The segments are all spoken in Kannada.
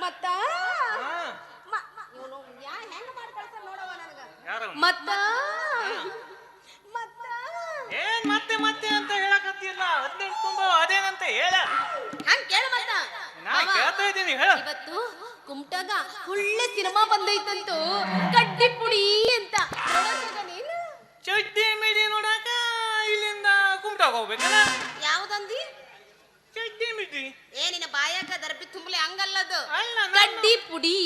ಮತ್ತ ಇವನು ಹೆಂಗ ಮಾಡಿ ಕಳ್ತಾನ ನೋಡವ ನನಗ ಮತ್ತ ಮತ್ತ ಏನ್ ಮತ್ತೆ ಮತ್ತೆ ಅಂತ ಹೇಳಕತ್ತಿಯಲ್ಲ 18 ತುಂಬಾ ಅದೇನಂತ ಹೇಳ ಹಂಗ ಕೇಳ ಮತ್ತ ನಾ ಕೇಳ್ತಾ ಇದ್ದೀನಿ ಹೇಳ ಇವತ್ತು ಕುಮಟಾಗ ಒಳ್ಳೆ ಸಿನಿಮಾ ಬಂದೈತಂತು ಕಡ್ಡಿ ಪುಡಿ ಅಂತ ನೀನು ಚಡ್ಡಿ ಮಿಡಿ ನೋಡಕ ಇಲ್ಲಿಂದ ಕುಮಟಾಗ ಹೋಗ್ಬೇಕಲ್ಲ ಯಾವ್ದಂದಿ ಚಡ್ಡಿ ಮಿಡಿ ಏನಿನ ಬಾಯಾಗ ದರ್ಬಿ ತುಂಬಲಿ ಹಂಗಲ್ಲದು ಅಲ್ಲ ಕಡ್ಡಿ ಪುಡಿ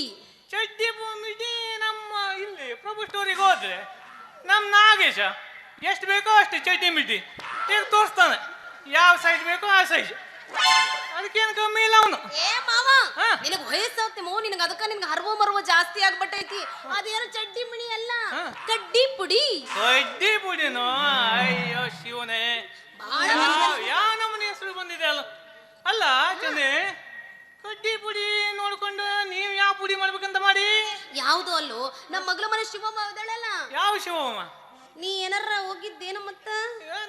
ಚಡ್ಡಿ ಮಿಡಿ ನಮ್ಮ ಇಲ್ಲಿ ಪ್ರಭು ಸ್ಟೋರಿಗೆ ಹೋದ್ರೆ ನಮ್ ನಾಗೇಶ ಎಷ್ಟು ಬೇಕೋ ಅಷ್ಟು ಚಡ್ಡಿ ಮಿಡಿ ಈಗ ತೋರಿಸ್ತಾನೆ ಯಾವ ಸೈಜ್ ಬೇಕೋ ಆ ಸೈಜ್ ಅದಕ್ಕೇನು ಕಮ್ಮಿ ಇಲ್ಲ ಅವನು ಏ ಮಾವ ನಿನಗ ವಯಸ್ಸಾಗ್ತಿ ಮೋ ನಿನಗ ಅದಕ್ಕ ನಿನಗ ಹರ್ವ ಮರ್ವ ಜಾಸ್ತಿ ಆಗ್ಬಿಟ್ಟೈತಿ ಅದೇನು ಚಡ್ಡಿ ಮಿಡಿ ಅಲ್ಲ ಕಡ್ಡಿ ಪುಡಿ ಕಡ್ಡಿ ಪುಡಿನೋ ಅಯ್ಯೋ ಶಿವನೇ ಯಾವ ನಮ್ಮನೆ ಹೆಸರು ಬಂದಿದೆ ಅಲ್ಲ ಅಲ್ಲ ಚಂದೆ ಕಡ್ಡಿ ಪುಡಿ ನೋಡ್ಕೊಂಡು ನೀವ್ ಯಾವ ಪುಡಿ ಮಾಡ್ಬೇಕಂತ ಮಾಡಿ ಯಾವ್ದು ಅಲ್ಲೋ ನಮ್ಮ ಮಗಳ ಮನೆ ಶಿವಮ್ಮ ಅವದಳಲ್ಲ ಯಾವ ಶಿವಮ್ಮ ನೀ ಏನಾರ ಹೋಗಿದ್ದೇನು ಮತ್ತ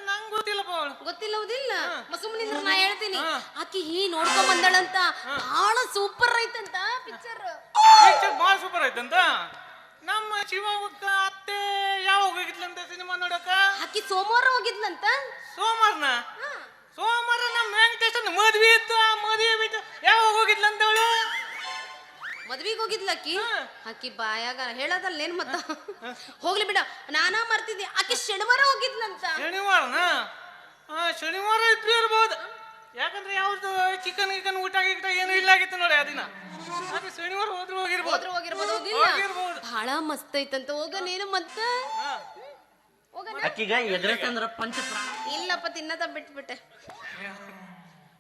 ನಂಗೆ ಗೊತ್ತಿಲ್ಲಪ್ಪ ಅವಳು ಗೊತ್ತಿಲ್ಲ ಹೌದಿಲ್ಲ ಸುಮ್ಮನಿದ್ರ ನಾ ಹೇಳ್ತೀನಿ ಆಕಿ ನೋಡ್ಕೊಂಡ್ ಬಂದಳಂತ ಬಹಳ ಸೂಪರ್ ಐತಂತ ಪಿಕ್ಚರ್ ಬಹಳ ಸೂಪರ್ ಐತಂತ ನಮ್ಮ ಶಿವಕ್ಕ ಅತ್ತೆ ಯಾವಾಗ ಹೋಗಿದ್ಲಂತ ಸಿನಿಮಾ ನೋಡಕ ಆಕಿ ಸೋಮವಾರ ಹೋಗಿದ್ಲಂತ ಸೋಮವಾರನ ಸೋಮವಾರ ನಮ್ಮ ವೆಂಕಟೇಶನ್ ಮದ್ವಿ ಇತ್ತು ಆ ಮದ್ವೆ ಬಿಟ್ಟು ಯಾವಾಗ ಹೋಗಿದ್ಲಂತ ಅವಳು ಮದ್ವಿಗೆ ಹೋಗಿದ್ಲ ಆಕಿ ಬಾಯಾಗ ಹೇಳೋದಲ್ಲೇನ್ ಮತ್ತ ಹೋಗ್ಲಿ ಬಿಡ ನಾನಾ ಮರ್ತಿದ್ದೆ ಆಕಿ ಶನಿವಾರ ಹೋಗಿದ್ಲಂತ ಶನಿವಾರನ ಶನಿವಾರ ಇದ್ರು ಇರ್ಬೋದು ಯಾಕಂದ್ರೆ ಯಾವ್ದು ಚಿಕನ್ ಗಿಕನ್ ಊಟ ಗೀಟ ಏನು ಇಲ್ಲ ಆಗಿತ್ತು ನೋಡಿ ಆ ದಿನ ಅದು ಶನಿವಾರ ಹೋದ್ರು ಹೋಗಿರ್ಬೋದು ಬಹಳ ಮಸ್ತ್ ಐತಂತ ಹೋಗನೇನು ಮತ್ತ ಅಕ್ಕಿಗ ಎಗ್ರೆಸ್ ಅಂದ್ರ ಪಂಚ ಪ್ರಾಣ ಇಲ್ಲಪ್ಪ ತಿನ್ನದ ಬಿಟ್ಬಿಟ್ಟೆ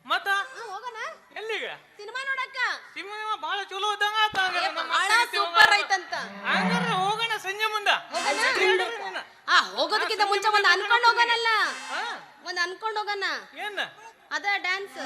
ಮತ್ತ ಹೋಗೋಣ ಎಲ್ಲಿಗ ಸಿನಿಮಾ ನೋಡಕ್ಕ ಸಿನಿಮಾ ಬಹಳ ಚಲೋ ಇದ್ದಂಗ ಬಹಳ ಸೂಪರ್ ಐತಂತ ಹಂಗಾದ್ರೆ ಹೋಗೋಣ ಸಂಜೆ ಮುಂದ ಹೋಗೋದಕ್ಕಿಂತ ಮುಂಚೆ ಒಂದ್ ಅನ್ಕೊಂಡ್ ಹೋಗೋಣಲ್ಲ ಒಂದ್ ಅನ್ಕೊಂಡ್ ಹೋಗೋಣ ಏನ್ ಅದ ಡ್ಯಾನ್ಸ್